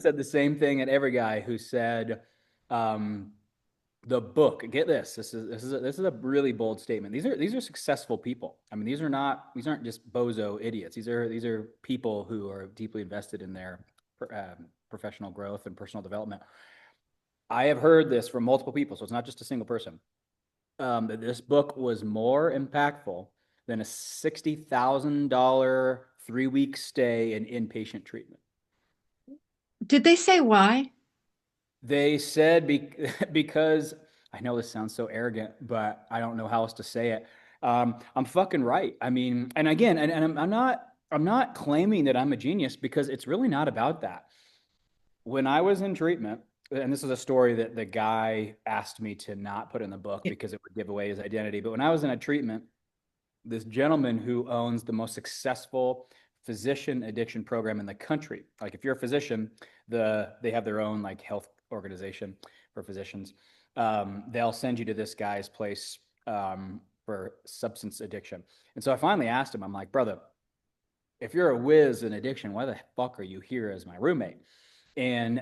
said the same thing at every guy who said, um, the book. Get this. This is a really bold statement. These are successful people. I mean, these aren't just bozo idiots. These are people who are deeply invested in their professional growth and personal development. I have heard this from multiple people, so it's not just a single person. That this book was more impactful than a $60,000 3 week stay in inpatient treatment. Did they say why? They said because I know this sounds so arrogant, but I don't know how else to say it. I'm fucking right. I mean, and again, and I'm not claiming that I'm a genius because it's really not about that. When I was in treatment, and this is a story that the guy asked me to not put in the book because it would give away his identity. But when I was in a treatment, this gentleman who owns the most successful physician addiction program in the country. Like if you're a physician, they have their own like health organization for physicians. They'll send you to this guy's place for substance addiction. And so I finally asked him, I'm like, brother, if you're a whiz in addiction, why the fuck are you here as my roommate? And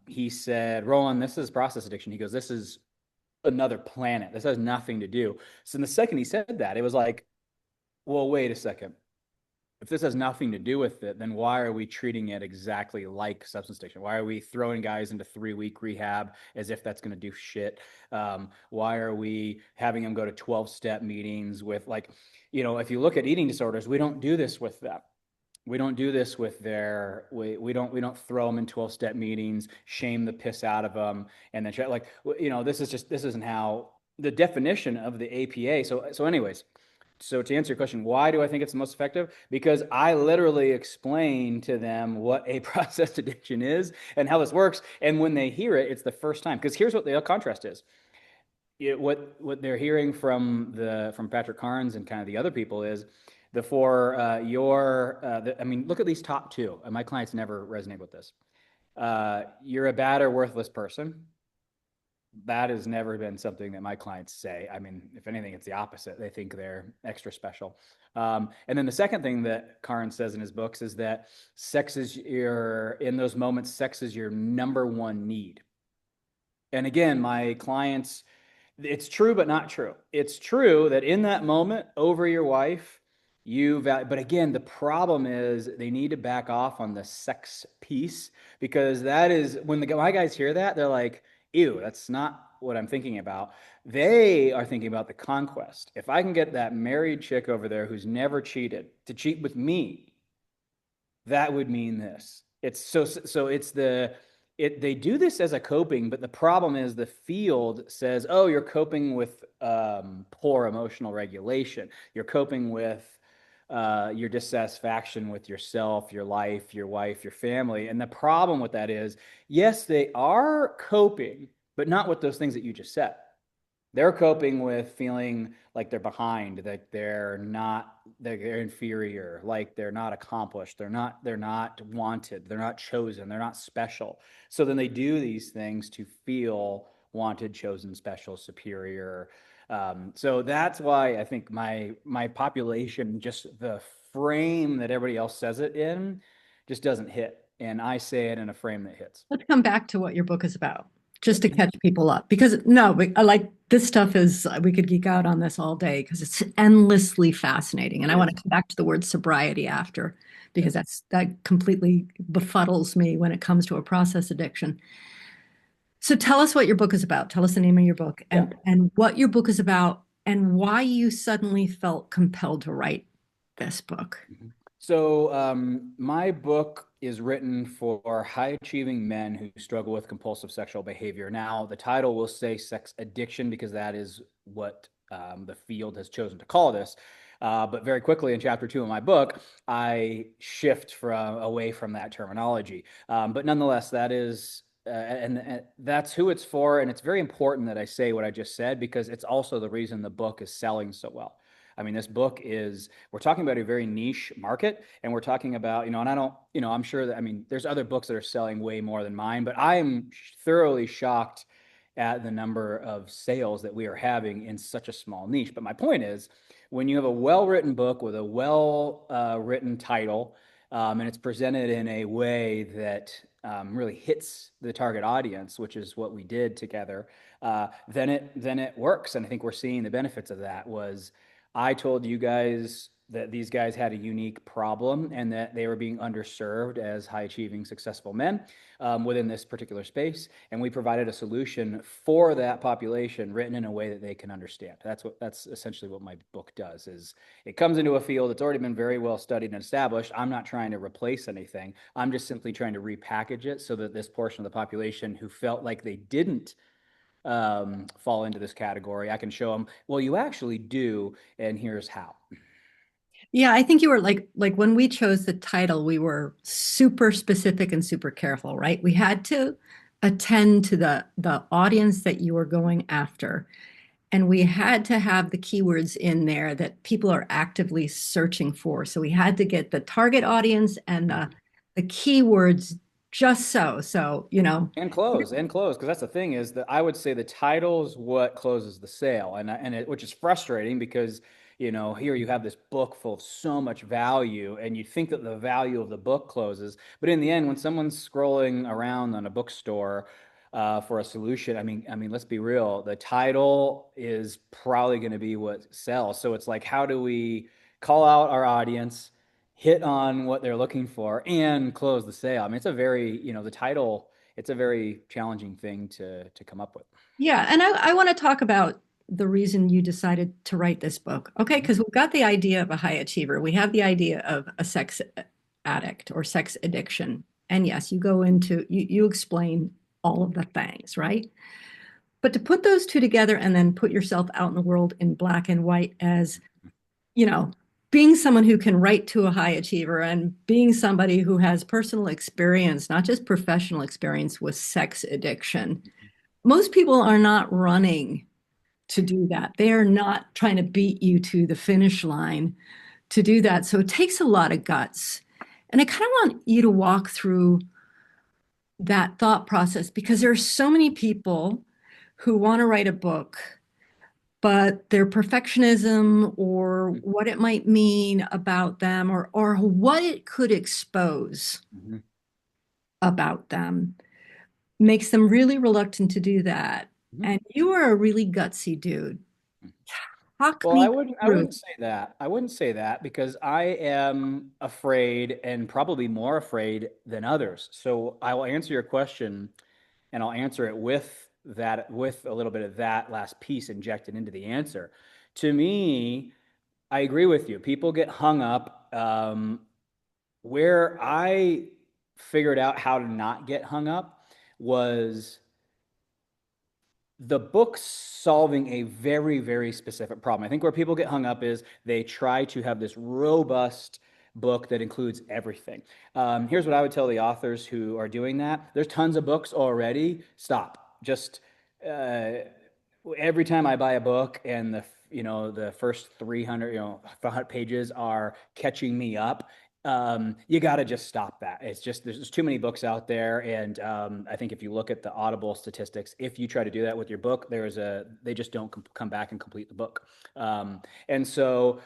he said, Roland, this is process addiction. He goes, this is another planet. This has nothing to do. So in the second he said that, it was like, well, wait a second. If this has nothing to do with it, then why are we treating it exactly like substance addiction? Why are we throwing guys into 3 week rehab as if that's going to do shit? Why are we having them go to 12-step meetings with like, if you look at eating disorders, we don't do this with them. We don't do this with we don't throw them in 12-step meetings, shame the piss out of them, and then try, like, this isn't how the definition of the APA. So anyways, so to answer your question, why do I think it's the most effective? Because I literally explain to them what a process addiction is and how this works. And when they hear it, it's the first time. Because here's what the contrast is. What they're hearing from Patrick Carnes and kind of the other people is I mean, look at these top two. And my clients never resonate with this. You're a bad or worthless person. That has never been something that my clients say. I mean, if anything, it's the opposite. They think they're extra special. And then the second thing that Carnes says in his books is that in those moments, sex is your number one need. And again, my clients, it's true, but not true. It's true that in that moment over your wife, but again, the problem is they need to back off on the sex piece because that is when my guys hear that, they're like, ew, that's not what I'm thinking about. They are thinking about the conquest. If I can get that married chick over there who's never cheated to cheat with me, that would mean this. They do this as a coping, but the problem is the field says, oh, you're coping with poor emotional regulation. You're coping with your dissatisfaction with yourself, your life, your wife, your family. And the problem with that is, yes, they are coping, but not with those things that you just said. They're coping with feeling like they're behind, that they're inferior, like they're not accomplished, they're not wanted, they're not chosen, they're not special. So then they do these things to feel wanted, chosen, special, superior. So that's why I think my population, just the frame that everybody else says it in, just doesn't hit. And I say it in a frame that hits. Let's come back to what your book is about, just to catch people up. Because no, I like this stuff we could geek out on this all day because it's endlessly fascinating. And I It want is. to come back to the word sobriety after, because Yep. that completely befuddles me when it comes to a process addiction. So tell us what your book is about. Tell us the name of your book Yeah. and what your book is about and why you suddenly felt compelled to write this book. Mhm. So, my book is written for high achieving men who struggle with compulsive sexual behavior. Now, the title will say sex addiction because that is what the field has chosen to call this. But very quickly in chapter 2 of my book, I shift away from that terminology. But nonetheless, and that's who it's for. And it's very important that I say what I just said because it's also the reason the book is selling so well. I mean, we're talking about a very niche market and we're talking about, and I don't, I'm sure that, I mean, there's other books that are selling way more than mine, but I'm thoroughly shocked at the number of sales that we are having in such a small niche. But my point is, when you have a well-written book with a well written title, and it's presented in a way that really hits the target audience, which is what we did together, then it works. And I think we're seeing the benefits of that. Was I told you guys that these guys had a unique problem and that they were being underserved as high achieving, successful men within this particular space. And we provided a solution for that population written in a way that they can understand. That's essentially what my book does. Is it comes into a field that's already been very well studied and established. I'm not trying to replace anything. I'm just simply trying to repackage it so that this portion of the population who felt like they didn't fall into this category, I can show them, well, you actually do, and here's how. Yeah, I think you were like when we chose the title, we were super specific and super careful, right? We had to attend to the audience that you were going after. And we had to have the keywords in there that people are actively searching for. So we had to get the target audience and the keywords just so. So, And close, because that's the thing is that I would say the title's what closes the sale, which is frustrating because here you have this book full of so much value, and you think that the value of the book closes, but in the end, when someone's scrolling around on a bookstore for a solution, I mean, let's be real, the title is probably going to be what sells. So it's like, how do we call out our audience, hit on what they're looking for, and close the sale? I mean, it's a very, the title, it's a very challenging thing to come up with. yeah. And I want to talk about the reason you decided to write this book. Okay. Mhm. Because we've got the idea of a high achiever, we have the idea of a sex addict or sex addiction. And yes, you explain all of the things, right? But to put those two together and then put yourself out in the world in black and white as, you know, being someone who can write to a high achiever and being somebody who has personal experience, not just professional experience with sex addiction. Most people are not running to do that. They are not trying to beat you to the finish line to do that. So it takes a lot of guts. And I kind of want you to walk through that thought process because there are so many people who want to write a book, but their perfectionism or what it might mean about them or what it could expose Mhm. about them makes them really reluctant to do that. Mhm. And you are a really gutsy dude. Talk Well, I me wouldn't I through. wouldn't say that. I wouldn't say that because I am afraid and probably more afraid than others. So I will answer your question and I'll answer it with a little bit of that last piece injected into the answer. To me, I agree with you. People get hung up. Where I figured out how to not get hung up was the book solving a very, very specific problem. I think where people get hung up is they try to have this robust book that includes everything. Here's what I would tell the authors who are doing that. There's tons of books already. Stop. Just uh, every time I buy a book and the first 300 500 pages are catching me up, you got to just stop that. It's just there's too many books out there, and I think if you look at the Audible statistics, if you try to do that with your book, they just don't come back and complete the book. And so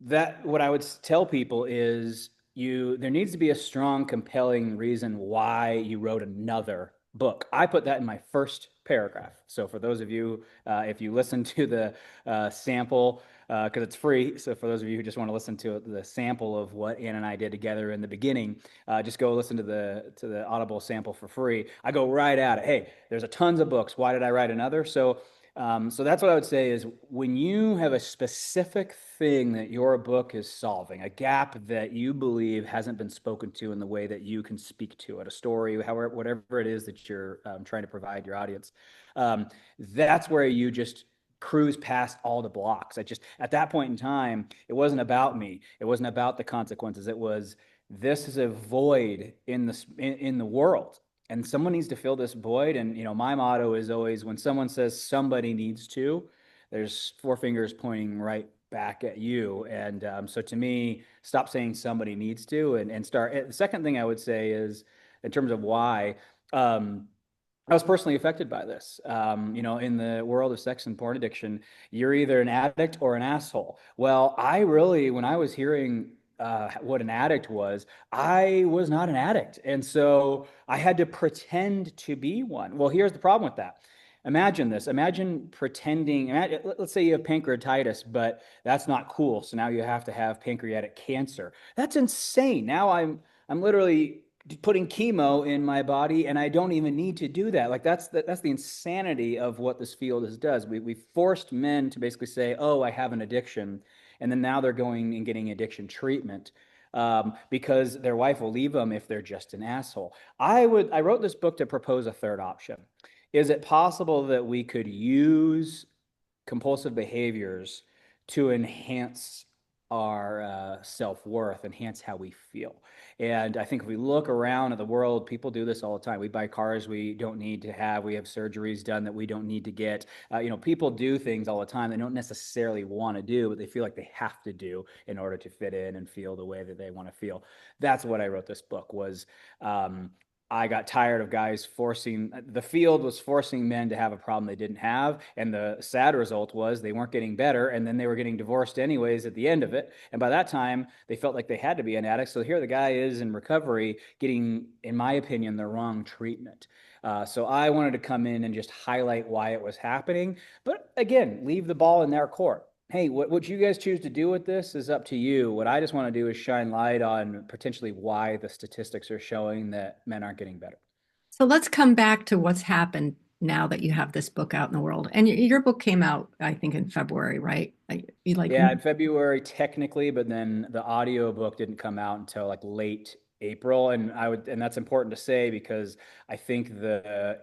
that what I would tell people is there needs to be a strong, compelling reason why you wrote another book. I put that in my first paragraph. So for those of you, if you listen to the sample, because it's free. So for those of you who just want to listen to the sample of what Ann and I did together in the beginning, just go listen to the Audible sample for free. I go right at it. Hey, there's a tons of books. Why did I write another? So that's what I would say is when you have a specific thing that your book is solving, a gap that you believe hasn't been spoken to in the way that you can speak to it, a story, however, whatever it is that you're trying to provide your audience, um, that's where you just cruise past all the blocks. At that point in time, it wasn't about me. It wasn't about the consequences. It was this is a void in the world and someone needs to fill this void. And my motto is always when someone says somebody needs to, there's four fingers pointing right back at you. And so to me, stop saying somebody needs to and start. The second thing I would say is in terms of why. I was personally affected by this. In the world of sex and porn addiction, you're either an addict or an asshole. Well, I really, when I was hearing what an addict was, I was not an addict. And so I had to pretend to be one. Well, here's the problem with that. Imagine this. Imagine pretending, let's say you have pancreatitis, but that's not cool. So now you have to have pancreatic cancer. That's insane. Now I'm literally putting chemo in my body and I don't even need to do that. Like that's the insanity of what this field does. We forced men to basically say, "Oh, I have an addiction." And then now they're going and getting addiction treatment because their wife will leave them if they're just an asshole. I wrote this book to propose a third option. Is it possible that we could use compulsive behaviors to enhance our self-worth, enhance how we feel? And I think if we look around at the world, people do this all the time. We buy cars we don't need to have. We have surgeries done that we don't need to get. People do things all the time they don't necessarily want to do, but they feel like they have to do in order to fit in and feel the way that they want to feel. That's what I wrote this book was. I got tired of guys forcing the field was forcing men to have a problem they didn't have. And the sad result was they weren't getting better. And then they were getting divorced anyways at the end of it. And by that time, they felt like they had to be an addict. So here the guy is in recovery getting, in my opinion, the wrong treatment. So I wanted to come in and just highlight why it was happening. But again, leave the ball in their court. Hey, what you guys choose to do with this is up to you. What I just want to do is shine light on potentially why the statistics are showing that men aren't getting better. So let's come back to what's happened now that you have this book out in the world. And your book came out, I think, in February, right? You like, Yeah, in February technically, but then the audio book didn't come out until like late April, and that's important to say because I think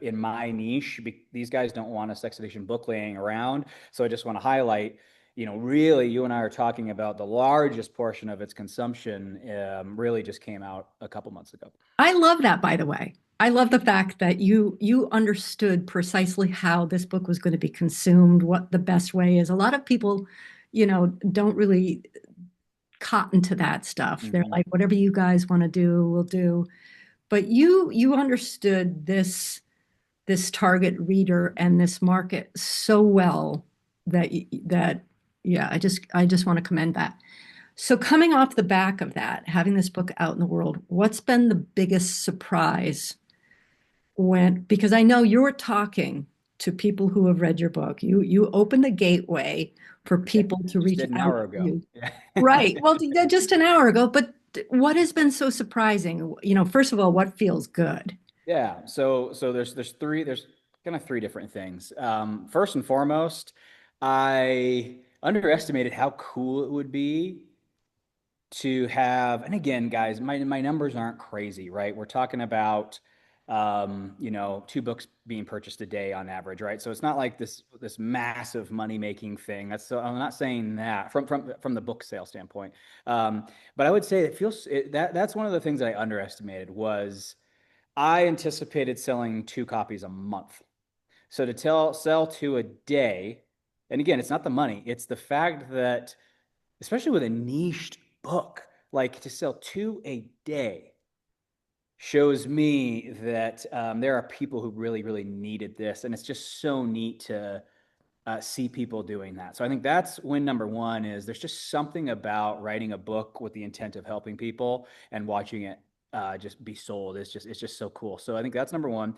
in my niche, these guys don't want a sex addiction book laying around. So I just want to highlight, really, you and I are talking about the largest portion of its consumption. Really, just came out a couple months ago. I love that, by the way. I love the fact that you understood precisely how this book was going to be consumed, what the best way is. A lot of people, don't really cotton to that stuff. They're Hmm. like, whatever you guys want to do, we'll do. But you understood this target reader and this market so well that yeah, I just want to commend that. So coming off the back of that, having this book out in the world, what's been the biggest surprise when, because I know you're talking to people who have read your book. You open the gateway for Yeah, people to just reach did an out hour to ago. you. Yeah. Right. Well, just an hour ago, but what has been so surprising? First of all, what feels good? Yeah. So there's kind of three different things. First and foremost, I underestimated how cool it would be to have, and again, guys, my numbers aren't crazy, right? We're talking about two books being purchased a day on average, right? So it's not like this massive money making thing. So I'm not saying that from the book sale standpoint. But I would say that's one of the things that I underestimated was I anticipated selling two copies a month. So to sell two a day, and again, it's not the money, it's the fact that, especially with a niched book, like to sell two a day shows me that there are people who really, really needed this. And it's just so neat to see people doing that. So I think that's win number one is there's just something about writing a book with the intent of helping people and watching it just be sold. It's just so cool. So I think that's number one.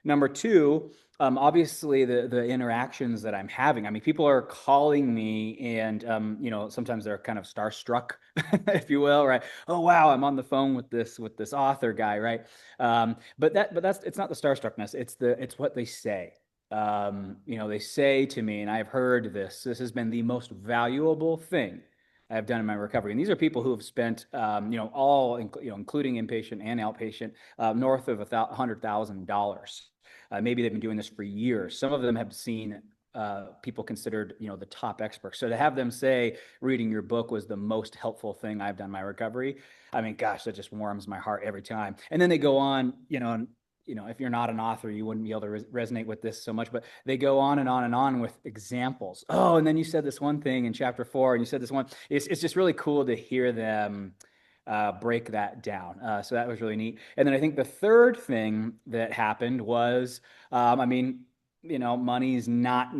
Number two, obviously the interactions that I'm having. I mean, people are calling me, and sometimes they're kind of starstruck, if you will, right? Oh wow, I'm on the phone with this author guy, right? But that's it's not the starstruckness. It's what they say. They say to me, and I've heard this. This has been the most valuable thing I have done in my recovery. And these are people who have spent, including inpatient and outpatient, north of $100,000. Maybe they've been doing this for years. Some of them have seen people considered, the top experts. So to have them say reading your book was the most helpful thing I've done in my recovery, I mean, gosh, that just warms my heart every time. And then they go on, and if you're not an author, you wouldn't be able to resonate with this so much, but they go on and on and on with examples. Oh, and then you said this one thing in chapter 4, and you said this one. It's just really cool to hear them break that down. So that was really neat. And then I think the third thing that happened was, I mean, money's not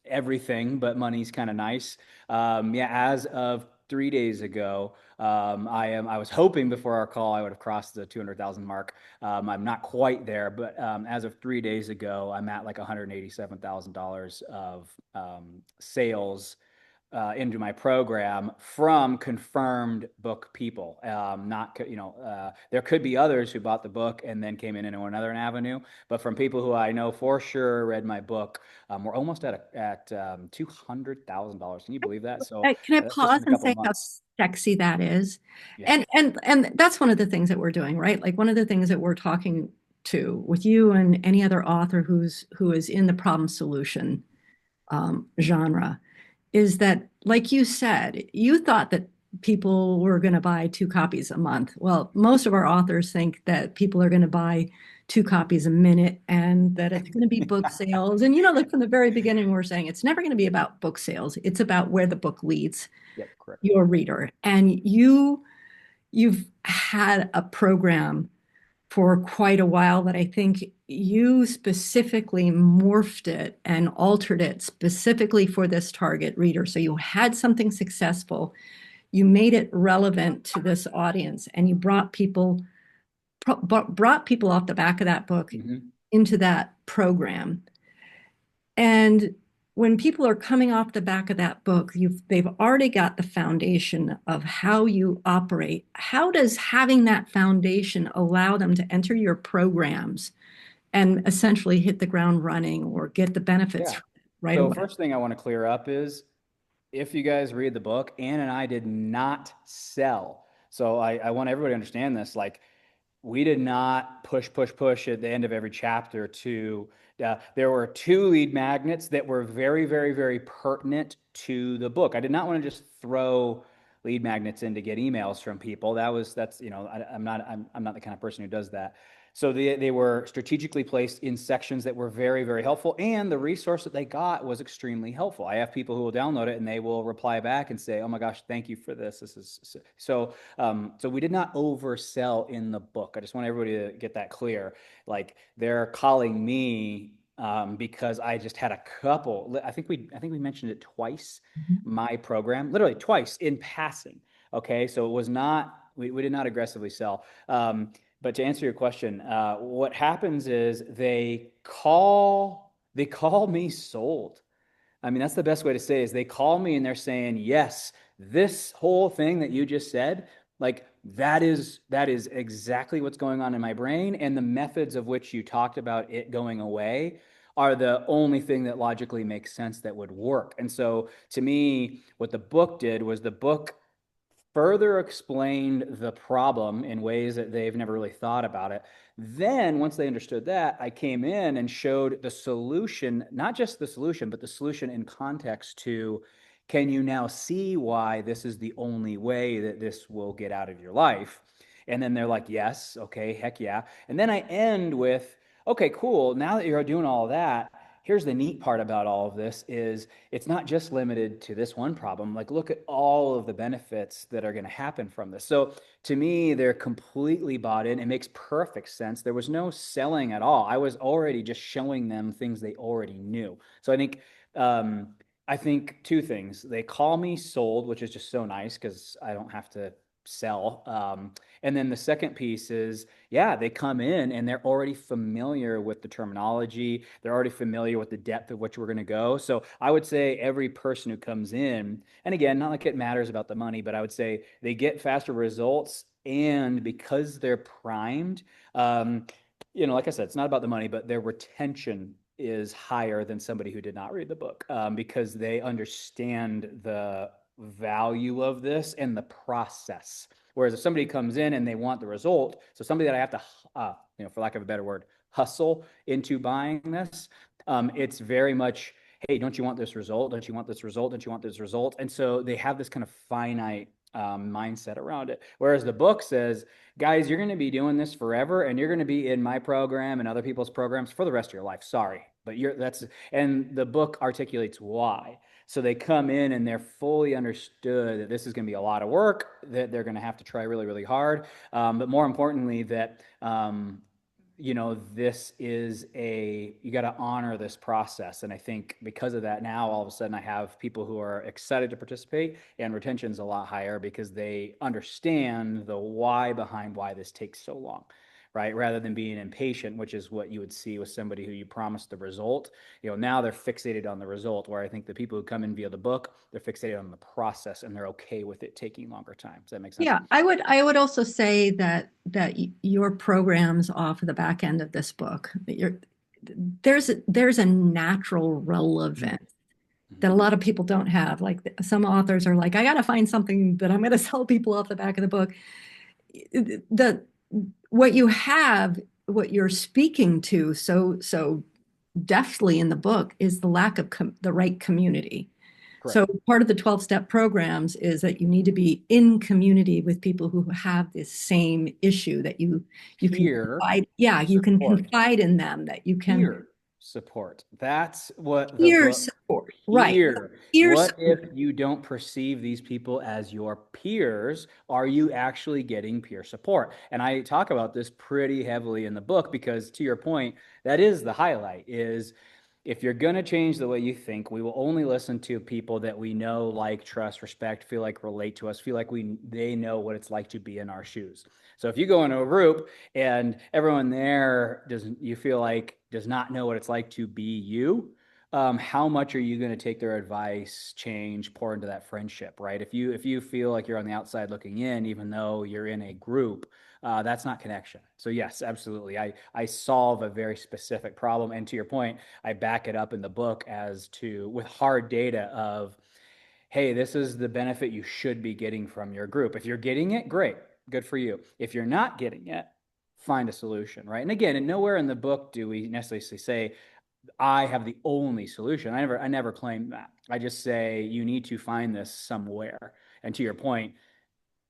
everything, but money's kind of nice. Yeah, as of 3 days ago. I was hoping before our call I would have crossed the 200,000 mark. I'm not quite there, but as of 3 days ago, I'm at like $187,000 of sales into my program from confirmed book people. Not, there could be others who bought the book and then came in into another avenue, but from people who I know for sure read my book, we're almost at $200,000. Can you believe that? So Can I just pause in a and couple say of how months. sexy that is? Yeah. And that's one of the things that we're doing, right? Like one of the things that we're talking to with you and any other author who is in the problem solution genre is that, like you said, you thought that people were going to buy two copies a month. Well, most of our authors think that people are going to buy two copies a minute and that it's going to be book sales. And, like from the very beginning, we're saying it's never going to be about book sales. It's about where the book leads Yep. Correct. your reader. And you've had a program for quite a while that I think you specifically morphed it and altered it specifically for this target reader. So you had something successful, you made it relevant to this audience, and you brought people off the back of that book Mm-hmm. into that program. And when people are coming off the back of that book, they've already got the foundation of how you operate. How does having that foundation allow them to enter your programs and essentially hit the ground running or get the benefits Yeah. from it right So away? first thing I want to clear up is if you guys read the book, Ann and I did not sell. So I want everybody to understand this. Like, we did not push at the end of every chapter to, there were two lead magnets that were very, very, very pertinent to the book. I did not want to just throw lead magnets in to get emails from people. I'm not the kind of person who does that. So they were strategically placed in sections that were very, very helpful. And the resource that they got was extremely helpful. I have people who will download it and they will reply back and say, oh my gosh, thank you for this. This is so we did not oversell in the book. I just want everybody to get that clear. Like, they're calling me because I just had a couple. I think we mentioned it twice. My program, literally twice in passing. Okay, so it was not. We did not aggressively sell. But to answer your question, what happens is they call me sold. I mean, that's the best way to say it, is they call me and they're saying, yes, this whole thing that you just said, like that is exactly what's going on in my brain. And the methods of which you talked about it going away are the only thing that logically makes sense that would work. And so to me, what the book did was the book further explained the problem in ways that they've never really thought about it. Then, once they understood that, I came in and showed the solution, not just the solution, but the solution in context to, can you now see why this is the only way that this will get out of your life? And then they're like, yes, okay, heck yeah. And then I end with, okay, cool. Now that you're doing all of that, here's the neat part about all of this is it's not just limited to this one problem. Like, look at all of the benefits that are going to happen from this. So to me, they're completely bought in. It makes perfect sense. There was no selling at all. I was already just showing them things they already knew. So I think two things. They call me sold, which is just so nice because I don't have to sell. And then the second piece is, yeah, they come in and they're already familiar with the terminology. They're already familiar with the depth of which we're going to go. So I would say every person who comes in, and again, not like it matters about the money, but I would say they get faster results. And because they're primed, like I said, it's not about the money, but their retention is higher than somebody who did not read the book, because they understand the value of this and the process. Whereas if somebody comes in and they want the result, so somebody that I have to, for lack of a better word, hustle into buying this, it's very much, hey, don't you want this result? Don't you want this result? Don't you want this result? And so they have this kind of finite mindset around it. Whereas the book says, guys, you're going to be doing this forever, and you're going to be in my program and other people's programs for the rest of your life. Sorry, but and the book articulates why. So they come in and they're fully understood that this is going to be a lot of work, that they're going to have to try really, really hard. But more importantly, that this is you got to honor this process. And I think because of that, now all of a sudden I have people who are excited to participate, and retention's a lot higher because they understand the why behind why this takes so long. Right. Rather than being impatient, which is what you would see with somebody who you promised the result, now they're fixated on the result. Where I think the people who come in via the book, they're fixated on the process and they're okay with it taking longer time. Does that make sense? Yeah, I would also say that your programs off of the back end of this book, there's a natural Mm-hmm. relevance that a lot of people don't have. Like some authors are like, I got to find something that I'm going to sell people off the back of the book. The what you have, what you're speaking to so deftly in the book is the lack of the right community. So Correct. part of the 12-step programs is that you need to be in community with people who have this same issue that you can Peer confide, yeah, you can support. confide in them, that you can Peer support. That's what the peer book support. Right. peer. Peer What if support. you don't perceive these people as your peers? Are you actually getting peer support? And I talk about this pretty heavily in the book because to your point, that is the highlight is if you're going to change the way you think, we will only listen to people that we know, like, trust, respect, feel like relate to us, feel like they know what it's like to be in our shoes. So if you go into a group and everyone there doesn't, you feel like does not know what it's like to be you, how much are you going to take their advice, change, pour into that friendship, right? If you feel like you're on the outside looking in, even though you're in a group, that's not connection. So yes, absolutely, I solve a very specific problem, and to your point, I back it up in the book as to with hard data of, hey, this is the benefit you should be getting from your group. If you're getting it, great, good for you. If you're not getting it, find a solution, right? And again, and nowhere in the book do we necessarily say I have the only solution. I never claim that. I just say you need to find this somewhere. And to your point,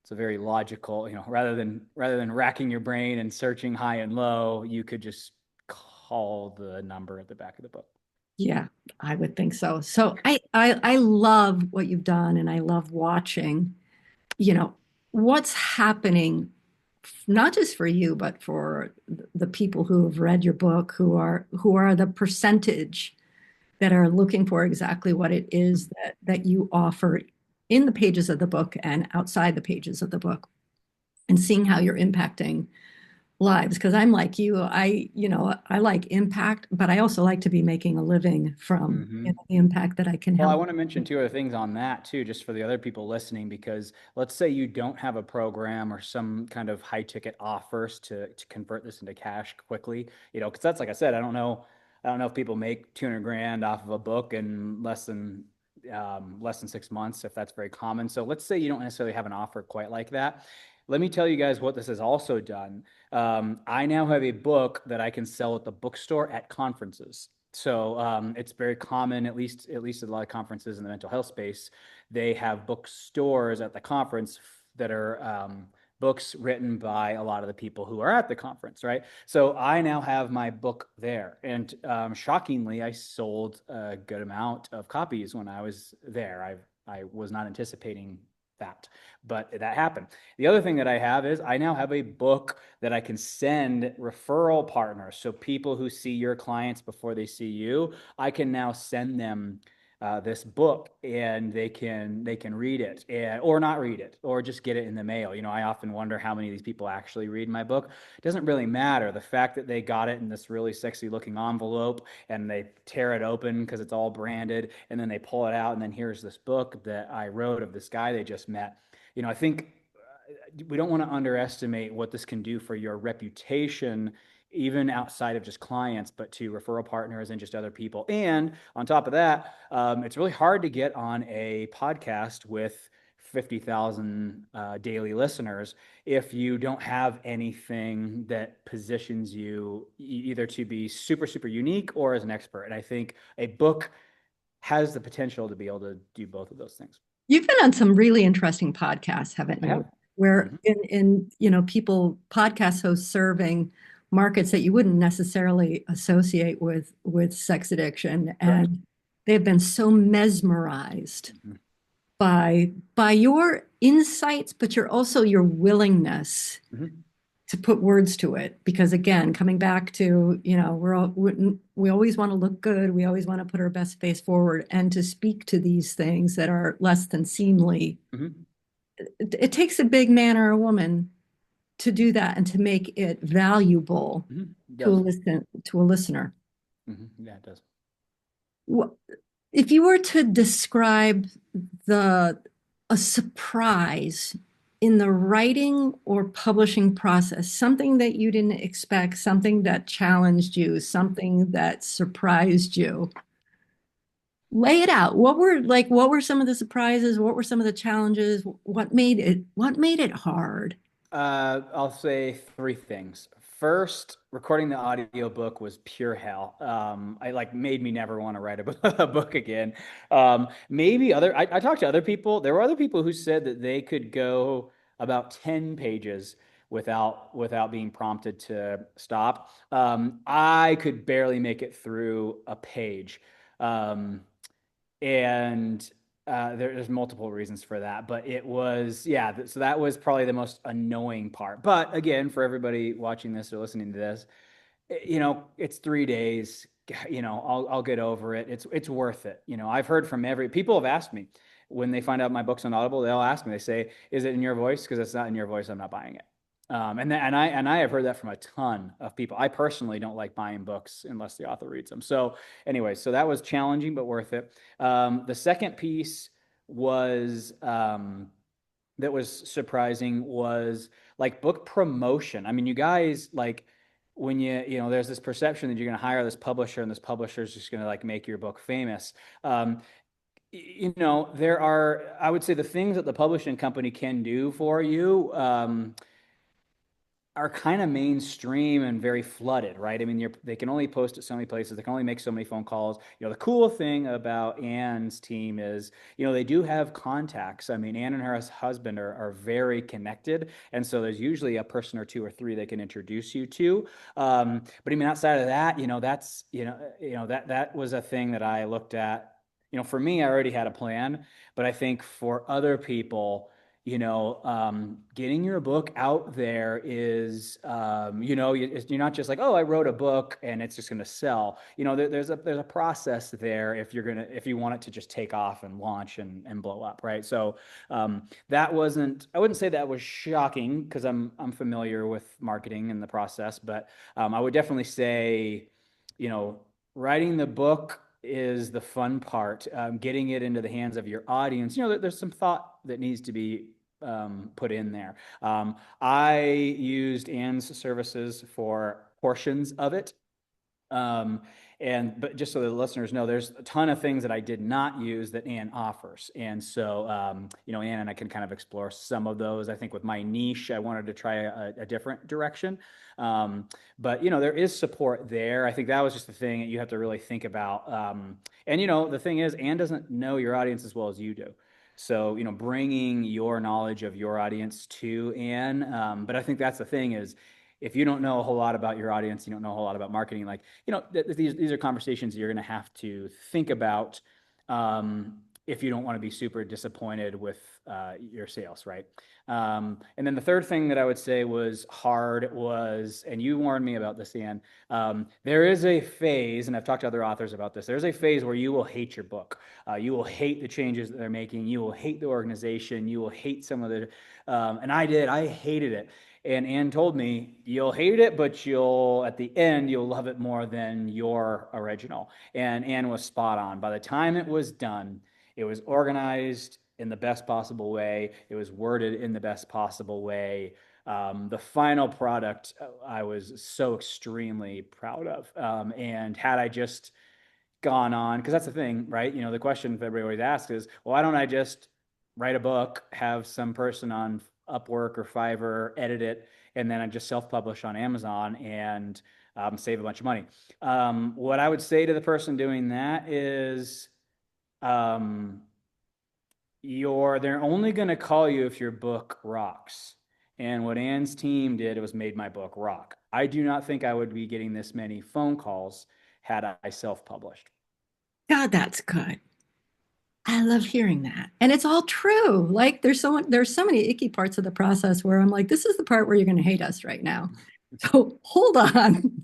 it's a very logical, rather than racking your brain and searching high and low, you could just call the number at the back of the book. Yeah, I would think so. So I love what you've done, and I love watching, you know, what's happening, not just for you, but for the people who have read your book, who are the percentage that are looking for exactly what it is that you offer in the pages of the book and outside the pages of the book, and seeing how you're impacting lives. Because I'm like you, I like impact, but I also like to be making a living from Mm-hmm. the impact that I can Well, I help. want to mention two other things on that too, just for the other people listening, because let's say you don't have a program or some kind of high ticket offers to convert this into cash quickly, because that's like I said, I don't know if people make 200 grand off of a book in less than 6 months, if that's very common. So let's say you don't necessarily have an offer quite like that. Let me tell you guys what this has also done. I now have a book that I can sell at the bookstore at conferences. So it's very common, at least at a lot of conferences in the mental health space, they have bookstores at the conference that are books written by a lot of the people who are at the conference, right? So I now have my book there, and shockingly, I sold a good amount of copies when I was there. I was not anticipating that, but that happened. The other thing that I have is I now have a book that I can send referral partners. So people who see your clients before they see you, I can now send them this book, and they can read it, or not read it, or just get it in the mail. I often wonder how many of these people actually read my book. It doesn't really matter. The fact that they got it in this really sexy looking envelope and they tear it open because it's all branded, and then they pull it out, and then here's this book that I wrote of this guy they just met. I think we don't want to underestimate what this can do for your reputation, even outside of just clients, but to referral partners and just other people. And on top of that, it's really hard to get on a podcast with 50,000 daily listeners if you don't have anything that positions you either to be super, super unique or as an expert. And I think a book has the potential to be able to do both of those things. You've been on some really interesting podcasts, haven't I you? have. Where Mm-hmm. in people, podcast hosts serving markets that you wouldn't necessarily associate with sex addiction, Correct. and they've been so mesmerized Mm-hmm. by your insights, but your also your willingness Mm-hmm. to put words to it. Because again, coming back to, we always want to look good. We always want to put our best face forward, and to speak to these things that are less than seemly. Mhm. It takes a big man or a woman to do that and to make it valuable Mhm. It to a does. listener. Yeah, it does. If you were to describe the a surprise in the writing or publishing process, something that you didn't expect, something that challenged you, something that surprised you, lay it out. What were some of the surprises? What were some of the challenges? What made it hard? I'll say three things. First, recording the audiobook was pure hell. I like made me never want to write a book again. Maybe I talked to other people. There were other people who said that they could go about 10 pages without being prompted to stop. I could barely make it through a page. Um, and there's multiple reasons for that, but it was, yeah, so that was probably the most annoying part. But again, for everybody watching this or listening to this, it's 3 days. I'll get over it. It's worth it. I've heard from every people have asked me when they find out my book's on Audible, they'll ask me, they say, is it in your voice? Because it's not in your voice, I'm not buying it. And I have heard that from a ton of people. I personally don't like buying books unless the author reads them. So anyway, so that was challenging but worth it. The second piece was that was surprising was like book promotion. I mean, you guys like when there's this perception that you're going to hire this publisher and this publisher is just going to like make your book famous. Um, there are, I would say, the things that the publishing company can do for you. Are kind of mainstream and very flooded, right? I mean, they can only post at so many places. They can only make so many phone calls. The cool thing about Anne's team is, they do have contacts. I mean, Anne and her husband are very connected. And so there's usually a person or two or three they can introduce you to. But I mean, outside of that, that was a thing that I looked at. For me, I already had a plan, but I think for other people, getting your book out there is, you're not just like, oh, I wrote a book and it's just going to sell. There's a process there if you want it to just take off and launch and blow up, right? So I wouldn't say that was shocking because I'm familiar with marketing and the process, but I would definitely say, you know, writing the book is the fun part. Getting it into the hands of your audience, there's some thought that needs to be put in there. I used Anne's services for portions of it. Um, but just so the listeners know, there's a ton of things that I did not use that Anne offers. And so, Anne and I can kind of explore some of those. I think with my niche, I wanted to try a different direction. But, there is support there. I think that was just the thing that you have to really think about. And, the thing is, Anne doesn't know your audience as well as you do. So, bringing your knowledge of your audience to Anne. But I think that's the thing is, if you don't know a whole lot about your audience, you don't know a whole lot about marketing, like, these are conversations you're going to have to think about if you don't want to be super disappointed with your sales, right? And then the third thing that I would say was hard was, and you warned me about this, Ian, there is a phase, and I've talked to other authors about this, there's a phase where you will hate your book. You will hate the changes that they're making. You will hate the organization. You will hate some of the, and I hated it. And Anne told me, you'll hate it, but at the end, you'll love it more than your original. And Anne was spot on. By the time it was done, it was organized in the best possible way. It was worded in the best possible way. The final product I was so extremely proud of. And had I just gone on, because that's the thing, right? The question everybody always asks is, well, why don't I just write a book, have some person on Upwork or Fiverr edit it, and then I just self-publish on Amazon and save a bunch of money. What I would say to the person doing that is, um, they're only going to call you if your book rocks. And what Anne's team did was made my book rock. I do not think I would be getting this many phone calls had I self-published. God, that's good. I love hearing that. And it's all true. Like there's so many icky parts of the process where I'm like, this is the part where you're going to hate us right now. So hold on.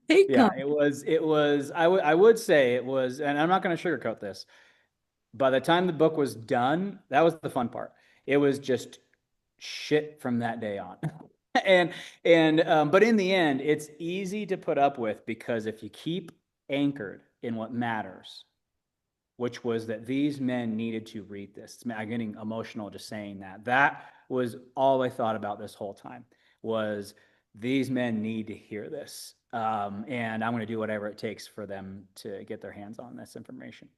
Hate Yeah, come. I would say it was, and I'm not going to sugarcoat this. By the time the book was done, that was the fun part. It was just shit from that day on. and but in the end, it's easy to put up with because if you keep anchored in what matters, which was that these men needed to read this. I'm getting emotional just saying that. That was all I thought about this whole time was these men need to hear this. And I'm going to do whatever it takes for them to get their hands on this information.